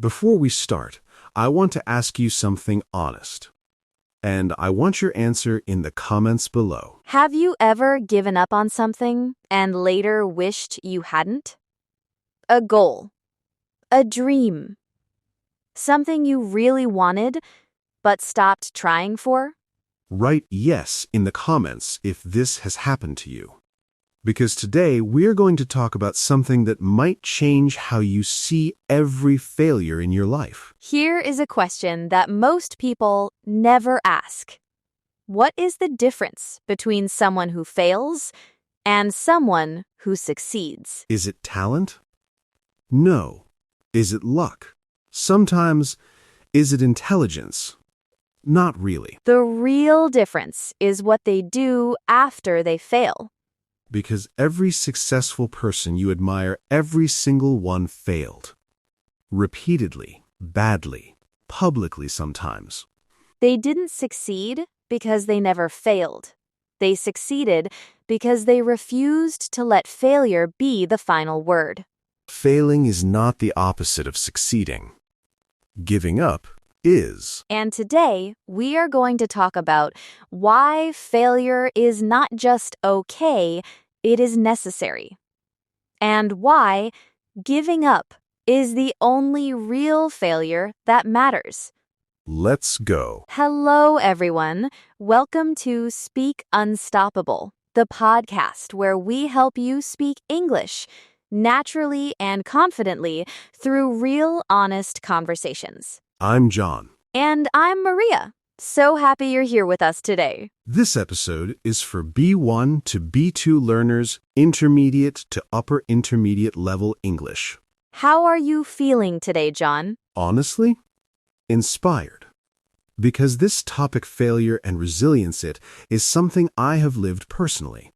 Before we start, I want to ask you something honest. And I want your answer in the comments below. Have you ever given up on something and later wished you hadn't? A goal, a dream, something you really wanted but stopped trying for? Write yes in the comments if this has happened to you. Because today we're going to talk about something that might change how you see every failure in your life. Here is a question that most people never ask. What is the difference between someone who fails and someone who succeeds? Is it talent? No. Is it luck? Sometimes, is it intelligence? Not really. The real difference is what they do after they fail. Because every successful person you admire, every single one failed. Repeatedly, badly, publicly sometimes. They didn't succeed because they never failed. They succeeded because they refused to let failure be the final word. Failing is not the opposite of succeeding. Giving up is. And today, we are going to talk about why failure is not just okay, it is necessary. And why giving up is the only real failure that matters. Let's go. Hello, everyone. Welcome to Speak Unstoppable, the podcast where we help you speak English naturally and confidently through real, honest conversations. I'm John. And I'm Maria. So happy you're here with us today. This episode is for B1 to B2 learners, intermediate to upper intermediate level English. How are you feeling today, John? Honestly, inspired. Because this topic, failure and resilience, is something I have lived personally.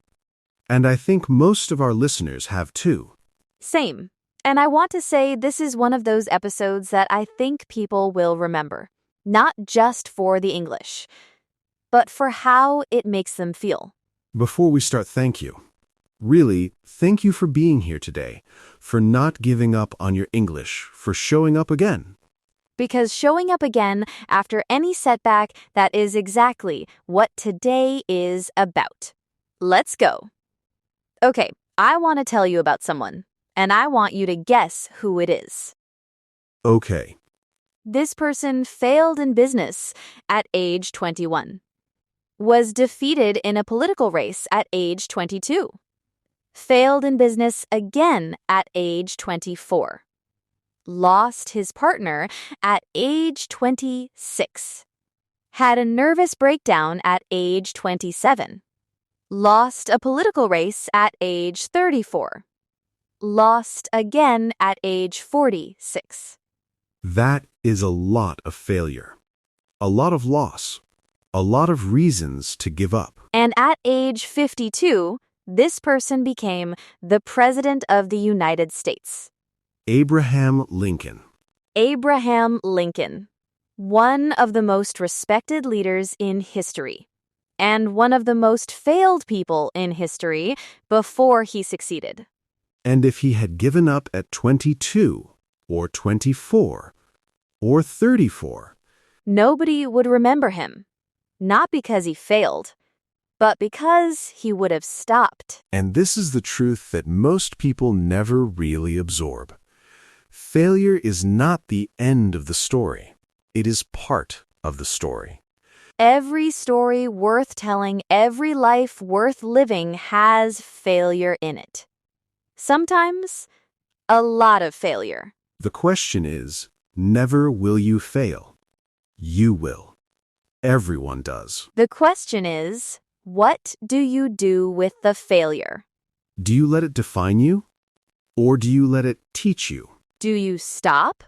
And I think most of our listeners have too. Same. And I want to say this is one of those episodes that I think people will remember. Not just for the English, but for how it makes them feel. Before we start, thank you. Really, thank you for being here today, for not giving up on your English, for showing up again. Because showing up again after any setback, that is exactly what today is about. Let's go. Okay, I want to tell you about someone, and I want you to guess who it is. Okay. This person failed in business at age 21, was defeated in a political race at age 22, failed in business again at age 24, lost his partner at age 26, had a nervous breakdown at age 27, lost a political race at age 34, lost again at age 46. That is a lot of failure, a lot of loss, a lot of reasons to give up. And at age 52, this person became the President of the United States. Abraham Lincoln. Abraham Lincoln, one of the most respected leaders in history, and one of the most failed people in history before he succeeded. And if he had given up at 22, or 24, or 34, nobody would remember him, not because he failed, but because he would have stopped. And this is the truth that most people never really absorb. Failure is not the end of the story. It is part of the story. Every story worth telling, every life worth living has failure in it. Sometimes, a lot of failure. The question is, never will you fail. You will. Everyone does. The question is, what do you do with the failure? Do you let it define you? Or do you let it teach you? Do you stop?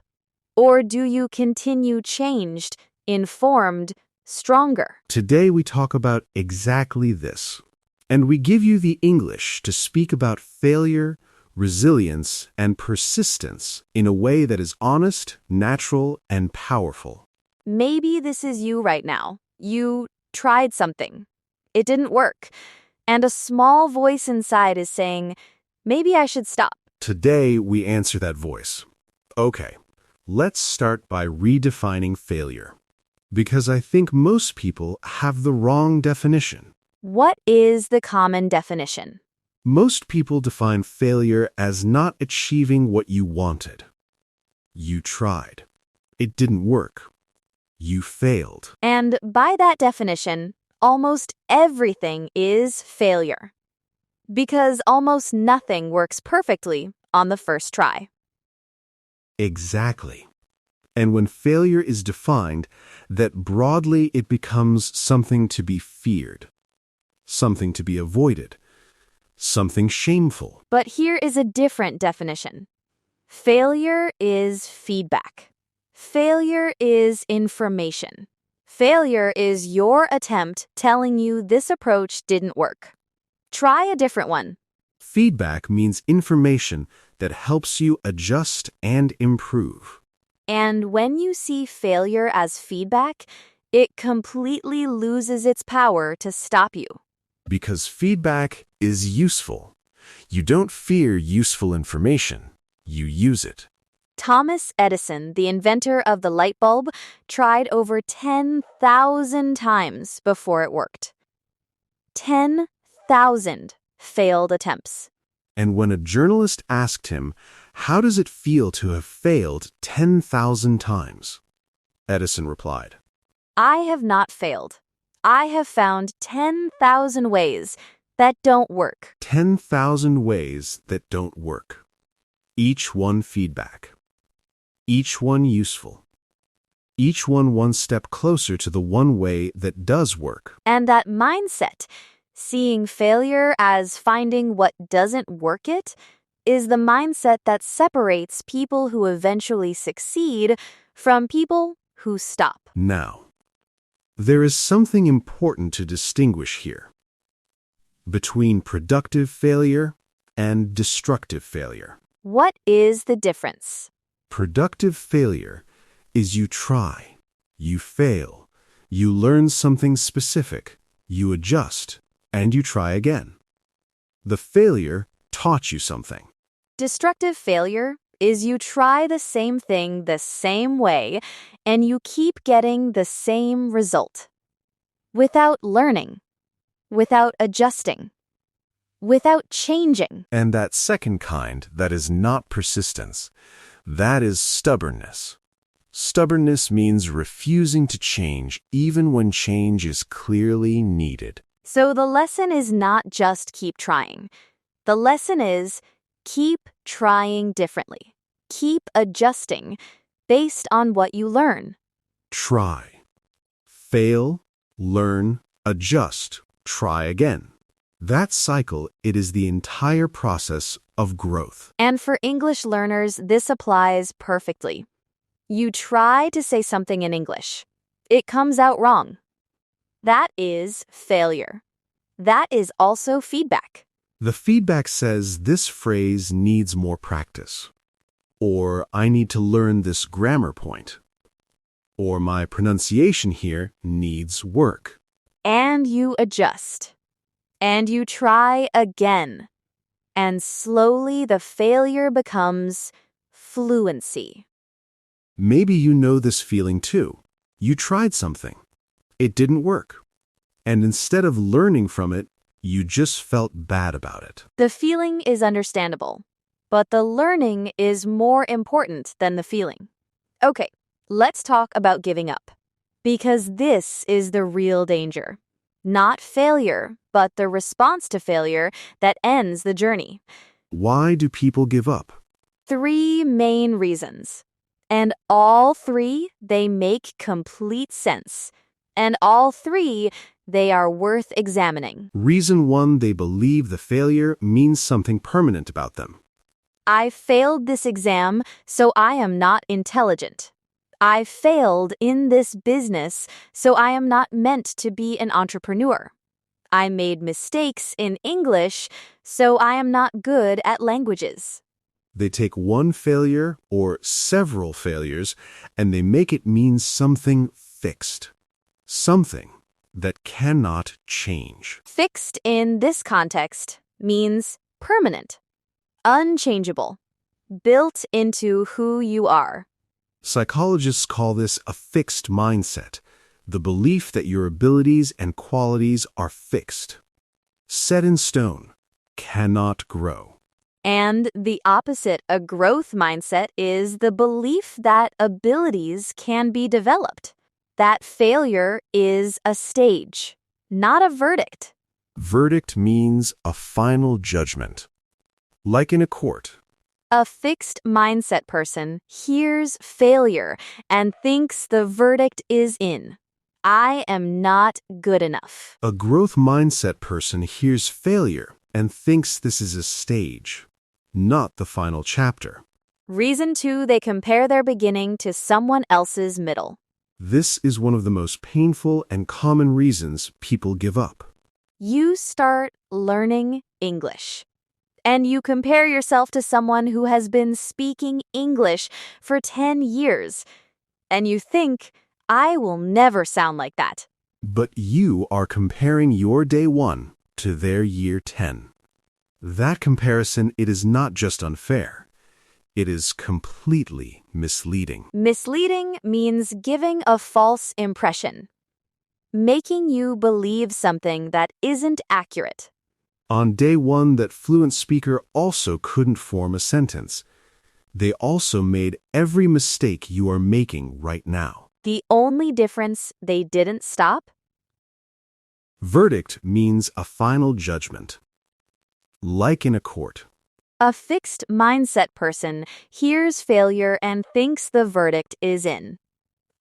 Or do you continue changed, informed, stronger? Today we talk about exactly this. And we give you the English to speak about failure, resilience, and persistence in a way that is honest, natural, and powerful. Maybe this is you right now. You tried something. It didn't work. And a small voice inside is saying, maybe I should stop. Today we answer that voice. Okay, Let's start by redefining failure, because I think most people have the wrong definition. What is the common definition? Most people define failure as not achieving what you wanted. You tried. It didn't work. You failed. And by that definition, almost everything is failure. Because almost nothing works perfectly on the first try. Exactly. And when failure is defined, that broadly it becomes something to be feared, something to be avoided, something shameful. But here is a different definition. Failure is feedback. Failure is information. Failure is your attempt telling you this approach didn't work. Try a different one. Feedback means information that helps you adjust and improve. And when you see failure as feedback, it completely loses its power to stop you. Because feedback is useful. You don't fear useful information. You use it. Thomas Edison, the inventor of the light bulb, tried over 10,000 times before it worked. 10,000 failed attempts. And when a journalist asked him, "How does it feel to have failed 10,000 times?" Edison replied, I have not failed. I have found 10,000 ways that don't work. 10,000 ways that don't work. Each one feedback. Each one useful. Each one step closer to the one way that does work. And that mindset, seeing failure as finding what doesn't work it, is the mindset that separates people who eventually succeed from people who stop. Now, there is something important to distinguish here between productive failure and destructive failure. What is the difference? Productive failure is you try, you fail, you learn something specific, you adjust, and you try again. The failure taught you something. Destructive failure is you try the same thing the same way and you keep getting the same result. Without learning, without adjusting, without changing. And that second kind, that is not persistence, that is stubbornness. Stubbornness means refusing to change even when change is clearly needed. So the lesson is not just keep trying. The lesson is keep trying differently. Keep adjusting based on what you learn. Try. Fail, learn, adjust, try again. That cycle, it is the entire process of growth. And for English learners, this applies perfectly. You try to say something in English. It comes out wrong. That is failure. That is also feedback. The feedback says this phrase needs more practice. Or I need to learn this grammar point. Or my pronunciation here needs work. And you adjust. And you try again. And slowly the failure becomes fluency. Maybe you know this feeling too. You tried something. It didn't work. And instead of learning from it, you just felt bad about it. The feeling is understandable, but the learning is more important than the feeling. Okay, let's talk about giving up. Because this is the real danger. Not failure, but the response to failure that ends the journey. Why do people give up? 3 main reasons. And all 3, they make complete sense. And all 3, they are worth examining. Reason 1, they believe the failure means something permanent about them. I failed this exam, so I am not intelligent. I failed in this business, so I am not meant to be an entrepreneur. I made mistakes in English, so I am not good at languages. They take one failure or several failures and they make it mean something fixed. Something that cannot change. Fixed in this context means permanent, unchangeable, built into who you are. Psychologists call this a fixed mindset, the belief that your abilities and qualities are fixed, set in stone, cannot grow. And the opposite, a growth mindset, is the belief that abilities can be developed, that failure is a stage, not a verdict. Verdict means a final judgment. Like in a court, A fixed mindset person hears failure and thinks the verdict is in. I am not good enough. a growth mindset person hears failure and thinks this is a stage, not the final chapter. Reason 2, they compare their beginning to someone else's middle. This is one of the most painful and common reasons people give up. You start learning English, and you compare yourself to someone who has been speaking English for 10 years, and you think, I will never sound like that. But you are comparing your day 1 to their year 10. That comparison, it is not just unfair. It is completely misleading. Misleading means giving a false impression, making you believe something that isn't accurate. On day 1, that fluent speaker also couldn't form a sentence. They also made every mistake you are making right now. The only difference, they didn't stop. Verdict means a final judgment. Like in a court, A fixed mindset person hears failure and thinks the verdict is in.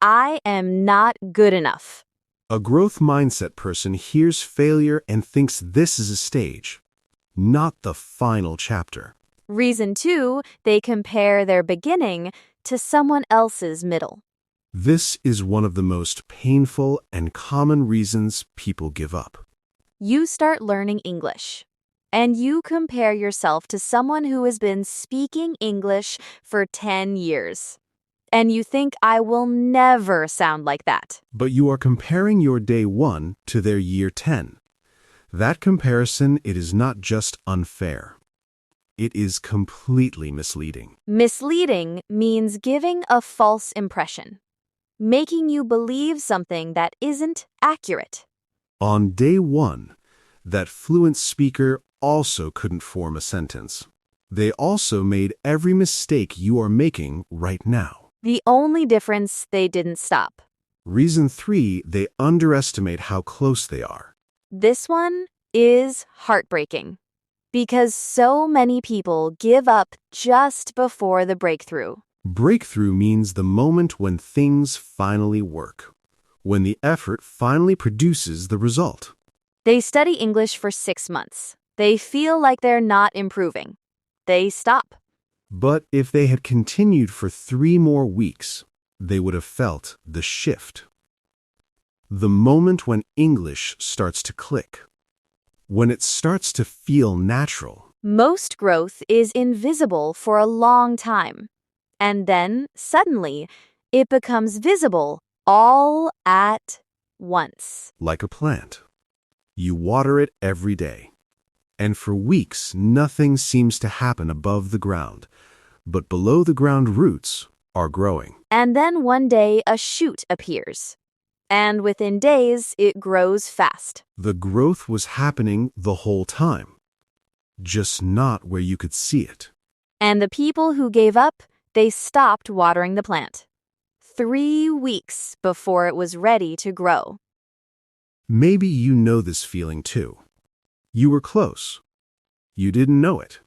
I am not good enough. a growth mindset person hears failure and thinks this is a stage, not the final chapter. Reason 2, they compare their beginning to someone else's middle. This is one of the most painful and common reasons people give up. You start learning English, and you compare yourself to someone who has been speaking English for 10 years. And you think, I will never sound like that. But you are comparing your day 1 to their year 10. That comparison, it is not just unfair. It is completely misleading. Misleading means giving a false impression, making you believe something that isn't accurate. On day 1, that fluent speaker also couldn't form a sentence. They also made every mistake you are making right now. The only difference, they didn't stop. Reason 3, they underestimate how close they are. This one is heartbreaking because so many people give up just before the breakthrough. Breakthrough means the moment when things finally work, when the effort finally produces the result. They study English for 6 months. They feel like they're not improving. They stop. But if they had continued for 3 more weeks, they would have felt the shift. The moment when English starts to click, when it starts to feel natural. Most growth is invisible for a long time. And then, suddenly, it becomes visible all at once. Like a plant. You water it every day. And for weeks, nothing seems to happen above the ground. But below the ground roots are growing. And then one day, a shoot appears. And within days, it grows fast. The growth was happening the whole time, just not where you could see it. And the people who gave up, they stopped watering the plant. 3 weeks before it was ready to grow. Maybe you know this feeling too. You were close. You didn't know it.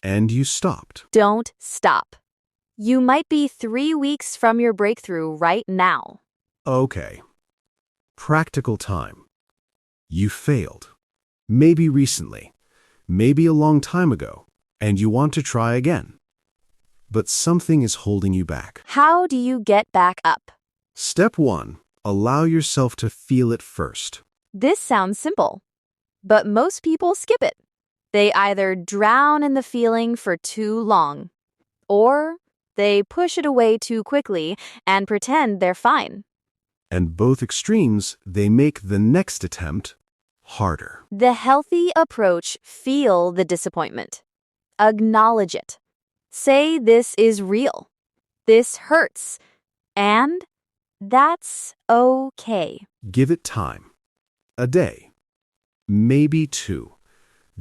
And you stopped. Don't stop. You might be 3 weeks from your breakthrough right now. Okay. Practical time. You failed. Maybe recently. Maybe a long time ago. And you want to try again. But something is holding you back. How do you get back up? Step 1. Allow yourself to feel it first. This sounds simple, but most people skip it. They either drown in the feeling for too long, or they push it away too quickly and pretend they're fine. And both extremes, they make the next attempt harder. The healthy approach, feel the disappointment. Acknowledge it. Say this is real. This hurts. And that's okay. Give it time. A day. Maybe 2.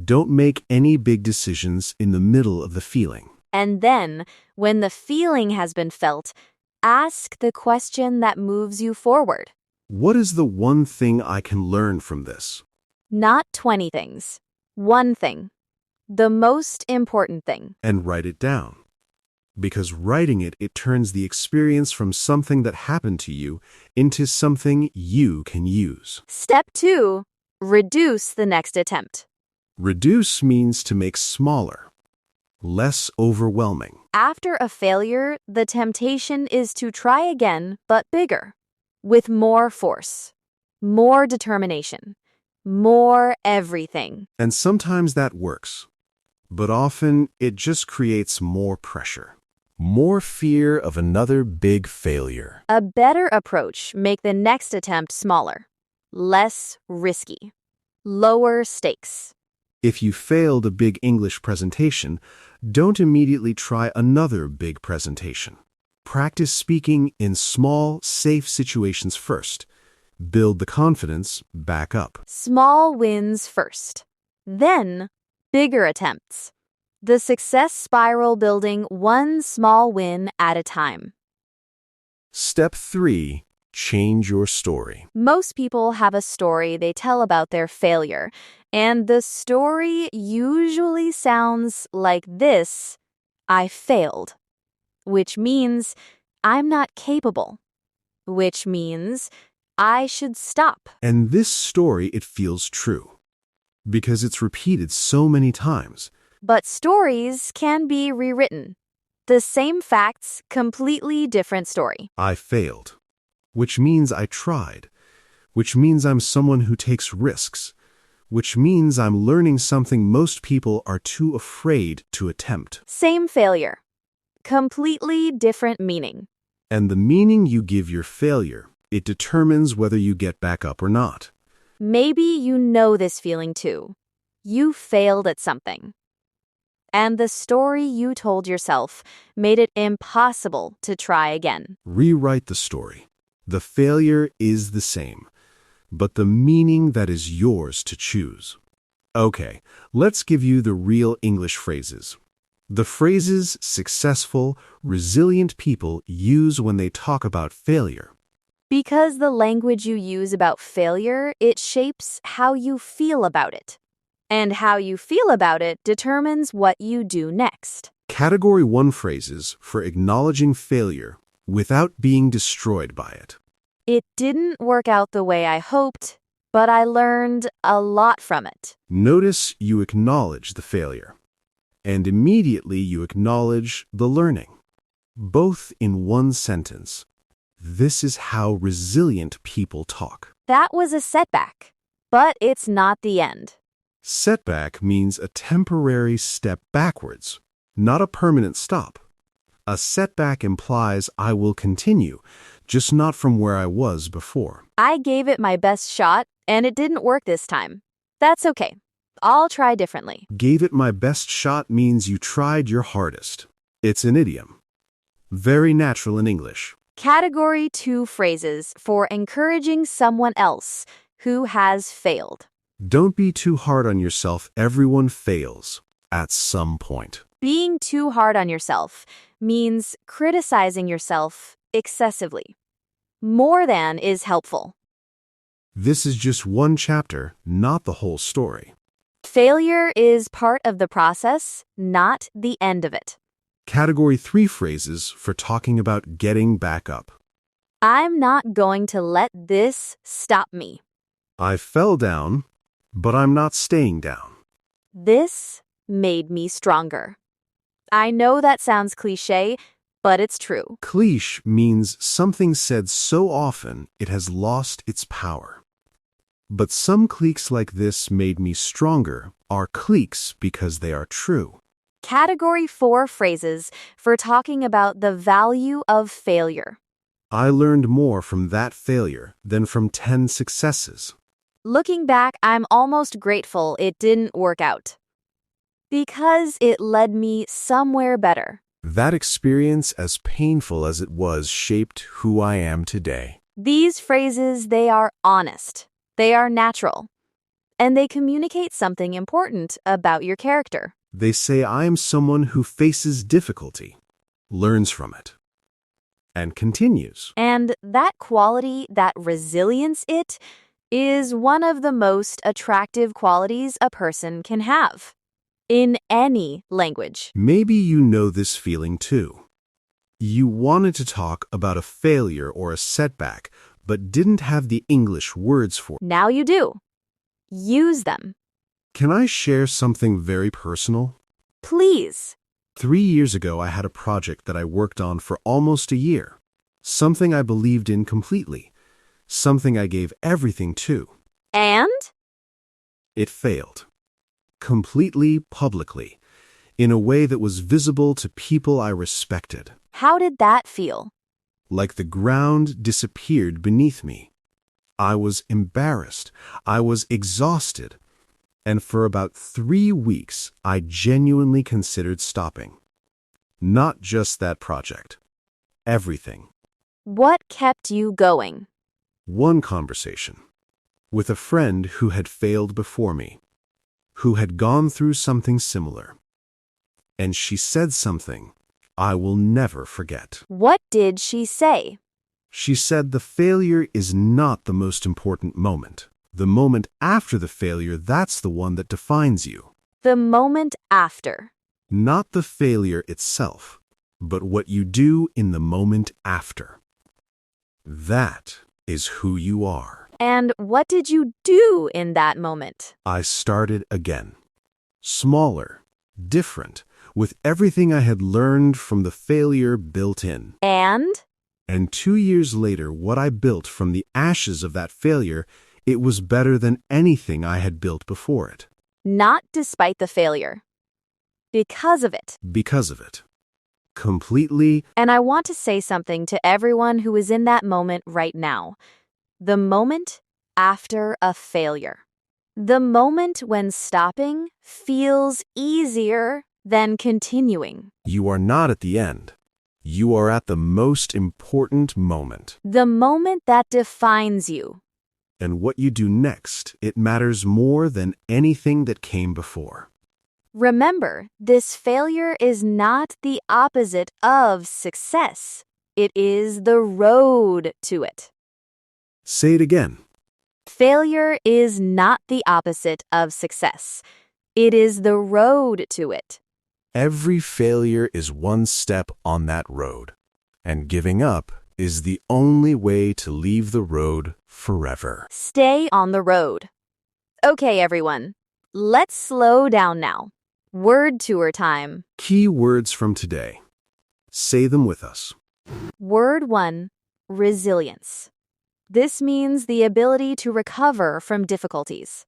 Don't make any big decisions in the middle of the feeling. And then, when the feeling has been felt, ask the question that moves you forward. What is the one thing I can learn from this? Not 20 things. One thing. The most important thing. And write it down. Because writing it turns the experience from something that happened to you into something you can use. Step 2. Reduce the next attempt. Reduce means to make smaller, less overwhelming. After a failure, the temptation is to try again, but bigger, with more force, more determination, more everything. And sometimes that works, but often it just creates more pressure, more fear of another big failure. A better approach make the next attempt smaller, less risky, lower stakes. If you failed a big English presentation, don't immediately try another big presentation. Practice speaking in small, safe situations first. Build the confidence back up. Small wins first, then bigger attempts. The success spiral building one small win at a time. Step 3. Change your story. Most people have a story they tell about their failure, and the story usually sounds like this: I failed, which means I'm not capable, which means I should stop. And this story, it feels true, because it's repeated so many times. But stories can be rewritten. The same facts, completely different story. I failed, which means I tried, which means I'm someone who takes risks, which means I'm learning something most people are too afraid to attempt. Same failure, completely different meaning. And the meaning you give your failure, it determines whether you get back up or not. Maybe you know this feeling too. You failed at something. And the story you told yourself made it impossible to try again. Rewrite the story. The failure is the same, but the meaning that is yours to choose. Okay, let's give you the real English phrases. The phrases successful, resilient people use when they talk about failure. Because the language you use about failure, it shapes how you feel about it. And how you feel about it determines what you do next. Category 1 phrases for acknowledging failure without being destroyed by it. It didn't work out the way I hoped, but I learned a lot from it. Notice you acknowledge the failure, and immediately you acknowledge the learning. Both in one sentence. This is how resilient people talk. That was a setback, but it's not the end. Setback means a temporary step backwards, not a permanent stop. A setback implies I will continue, just not from where I was before. I gave it my best shot, and it didn't work this time. That's okay. I'll try differently. Gave it my best shot means you tried your hardest. It's an idiom. Very natural in English. Category 2 phrases for encouraging someone else who has failed. Don't be too hard on yourself. Everyone fails at some point. Being too hard on yourself means criticizing yourself excessively. More than is helpful. This is just one chapter, not the whole story. Failure is part of the process, not the end of it. Category 3 phrases for talking about getting back up. I'm not going to let this stop me. I fell down, but I'm not staying down. This made me stronger. I know that sounds cliché, but it's true. Cliché means something said so often it has lost its power. But some cliques like this made me stronger are cliques because they are true. Category 4 phrases for talking about the value of failure. I learned more from that failure than from 10 successes. Looking back, I'm almost grateful it didn't work out. Because it led me somewhere better. That experience, as painful as it was, shaped who I am today. These phrases, they are honest. They are natural. And they communicate something important about your character. They say I am someone who faces difficulty, learns from it, and continues. And that quality, that resilience, it is one of the most attractive qualities a person can have in any language. Maybe you know this feeling too. You wanted to talk about a failure or a setback, but didn't have the English words for it. Now you do. Use them. Can I share something very personal? Please. 3 years ago, I had a project that I worked on for almost a year. Something I believed in completely. Something I gave everything to. And? It failed. Completely, publicly, in a way that was visible to people I respected. How did that feel? Like the ground disappeared beneath me. I was embarrassed. I was exhausted. And for about 3 weeks, I genuinely considered stopping. Not just that project. Everything. What kept you going? One conversation. With a friend who had failed before me. Who had gone through something similar. And she said something I will never forget. What did she say? She said the failure is not the most important moment. The moment after the failure, that's the one that defines you. The moment after. Not the failure itself, but what you do in the moment after. That is who you are. And what did you do in that moment? I started again. Smaller, different, with everything I had learned from the failure built in. And 2 years later, what I built from the ashes of that failure, it was better than anything I had built before it. not despite the failure. Because of it. Because of it. Completely. And I want to say something to everyone who is in that moment right now. The moment after a failure. The moment when stopping feels easier than continuing. You are not at the end. You are at the most important moment. The moment that defines you. And what you do next, it matters more than anything that came before. Remember, this failure is not the opposite of success. It is the road to it. Say it again. Failure is not the opposite of success. It is the road to it. Every failure is one step on that road, and giving up is the only way to leave the road forever. Stay on the road. Okay, everyone. Let's slow down now. Word tour time. Key words from today. Say them with us. Word 1, resilience. This means the ability to recover from difficulties,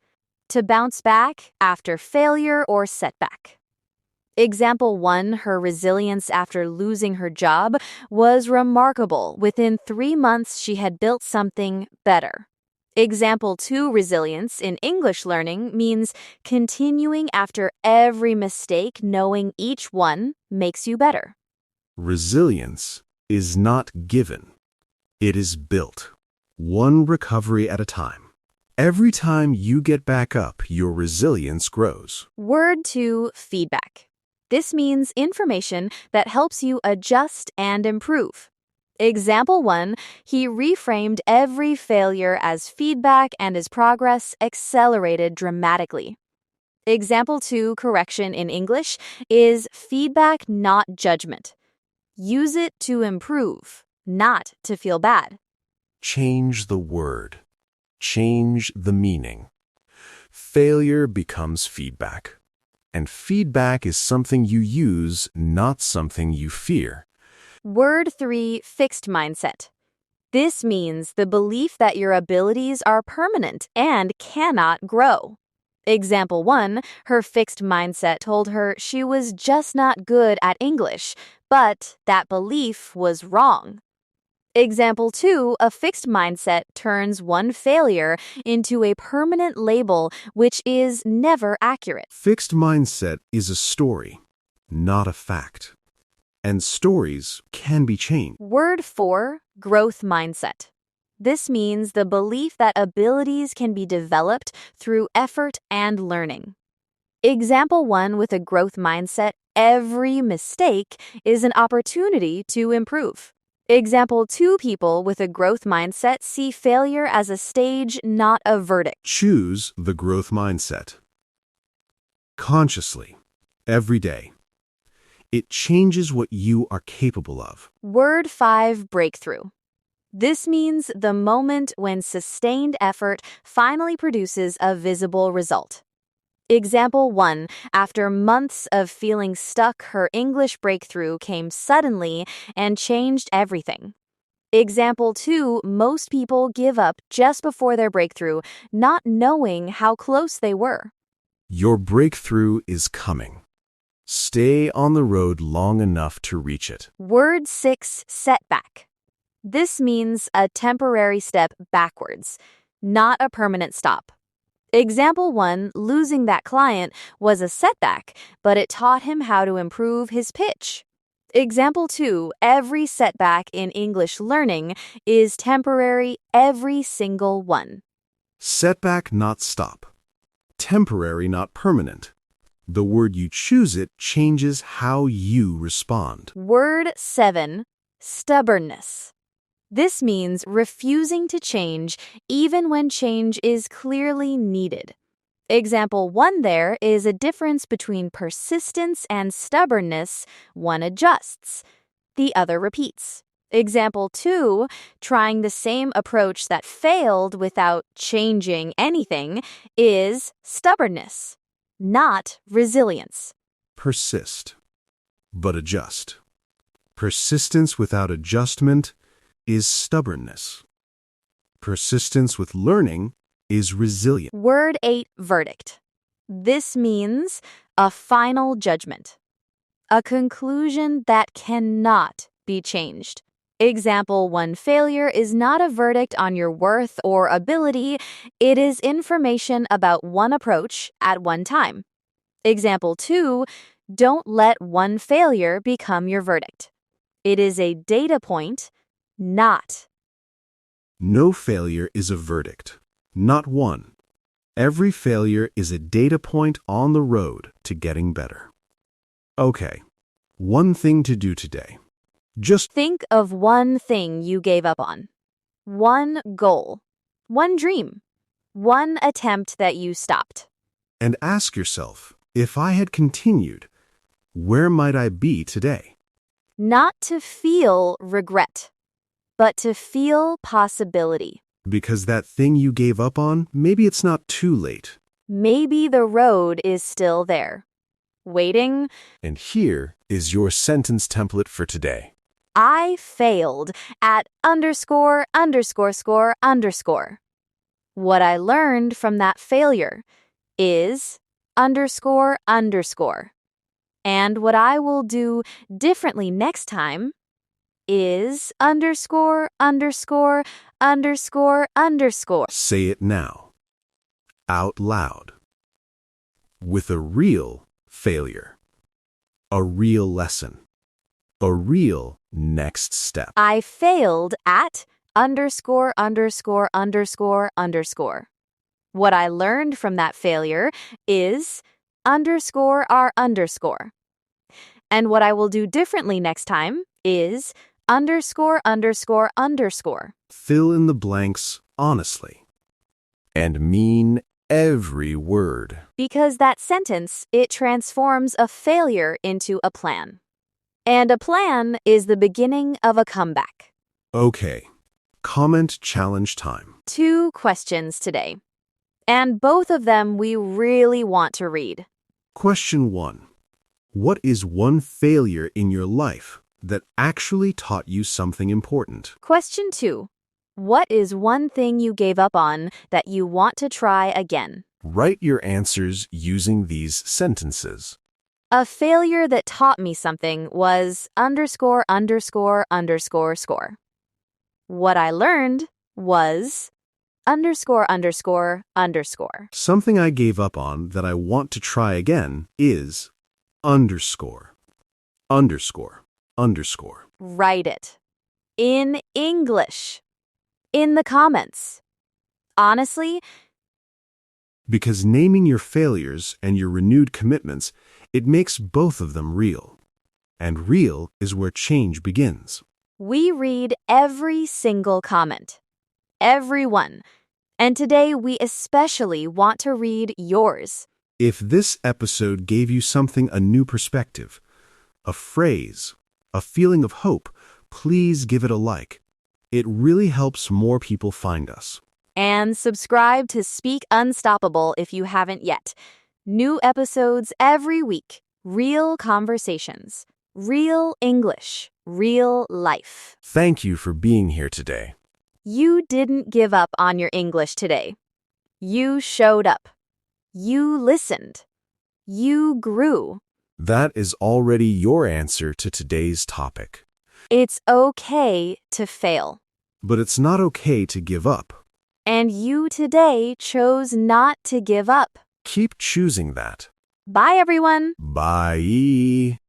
to bounce back after failure or setback. Example 1, her resilience after losing her job was remarkable. Within 3 months, she had built something better. Example 2, resilience in English learning means continuing after every mistake, knowing each one makes you better. Resilience is not given. It is built. One recovery at a time. Every time you get back up, your resilience grows. Word 2, feedback. This means information that helps you adjust and improve. Example 1, he reframed every failure as feedback and his progress accelerated dramatically. Example 2, correction in English, is feedback, not judgment. Use it to improve, not to feel bad. Change the word. Change the meaning. Failure becomes feedback. And feedback is something you use, not something you fear. Word 3, fixed mindset. This means the belief that your abilities are permanent and cannot grow. Example 1, her fixed mindset told her she was just not good at English, but that belief was wrong. Example 2, a fixed mindset turns one failure into a permanent label, which is never accurate. Fixed mindset is a story, not a fact. and stories can be changed. Word 4, growth mindset. This means the belief that abilities can be developed through effort and learning. Example 1 with a growth mindset, every mistake is an opportunity to improve. Example 2 people with a growth mindset see failure as a stage, not a verdict. Choose the growth mindset. Consciously, every day. It changes what you are capable of. Word 5, breakthrough. This means the moment when sustained effort finally produces a visible result. Example 1, after months of feeling stuck, her English breakthrough came suddenly and changed everything. Example 2, most people give up just before their breakthrough, not knowing how close they were. Your breakthrough is coming. Stay on the road long enough to reach it. Word 6, setback. This means a temporary step backwards, not a permanent stop. Example 1, losing that client was a setback, but it taught him how to improve his pitch. Example 2, every setback in English learning is temporary, every single one. Setback, not stop. Temporary, not permanent. The word you choose it changes how you respond. Word 7, stubbornness. This means refusing to change even when change is clearly needed. Example 1 there is a difference between persistence and stubbornness. One adjusts, the other repeats. Example 2, trying the same approach that failed without changing anything is stubbornness, not resilience. Persist, but adjust. Persistence without adjustment is stubbornness. Persistence with learning is resilience. Word 8, verdict. This means a final judgment, a conclusion that cannot be changed. Example 1, failure is not a verdict on your worth or ability. It is information about one approach at one time. Example 2, don't let one failure become your verdict. It is a data point, not. No failure is a verdict, not one. Every failure is a data point on the road to getting better. Okay, one thing to do today. Just Think of one thing you gave up on, one goal, one dream, one attempt that you stopped. and ask yourself, if I had continued, where might I be today? Not to feel regret, but to feel possibility. Because that thing you gave up on, maybe it's not too late. Maybe the road is still there, waiting. And here is your sentence template for today. I failed at underscore underscore score underscore. What I learned from that failure is underscore underscore. And what I will do differently next time is underscore underscore underscore underscore. Say it now, out loud, with a real failure, a real lesson, a real next step. I failed at underscore underscore underscore underscore. What I learned from that failure is underscore r underscore. And what I will do differently next time is underscore underscore underscore. Fill in the blanks honestly and mean every word. Because that sentence, it transforms a failure into a plan. And a plan is the beginning of a comeback. Okay, comment challenge time. 2 questions today. And both of them we really want to read. Question 1. What is one failure in your life that actually taught you something important? Question 2. What is one thing you gave up on that you want to try again? Write your answers using these sentences. A failure that taught me something was underscore underscore underscore score. What I learned was underscore underscore underscore. Something I gave up on that I want to try again is underscore, underscore, underscore. Write it. In English. In the comments. Honestly, Because naming your failures and your renewed commitments, it makes both of them real. And real is where change begins. we read every single comment. Every one. And today we especially want to read yours. If this episode gave you something a new perspective, a phrase, a feeling of hope, please give it a like. It really helps more people find us. And subscribe to Speak Unstoppable if you haven't yet. New episodes every week. Real conversations. Real English. Real life. Thank you for being here today. You didn't give up on your English today. You showed up. You listened. You grew. That is already your answer to today's topic. It's okay to fail. But it's not okay to give up. And you today chose not to give up. Keep choosing that. Bye, everyone. Bye.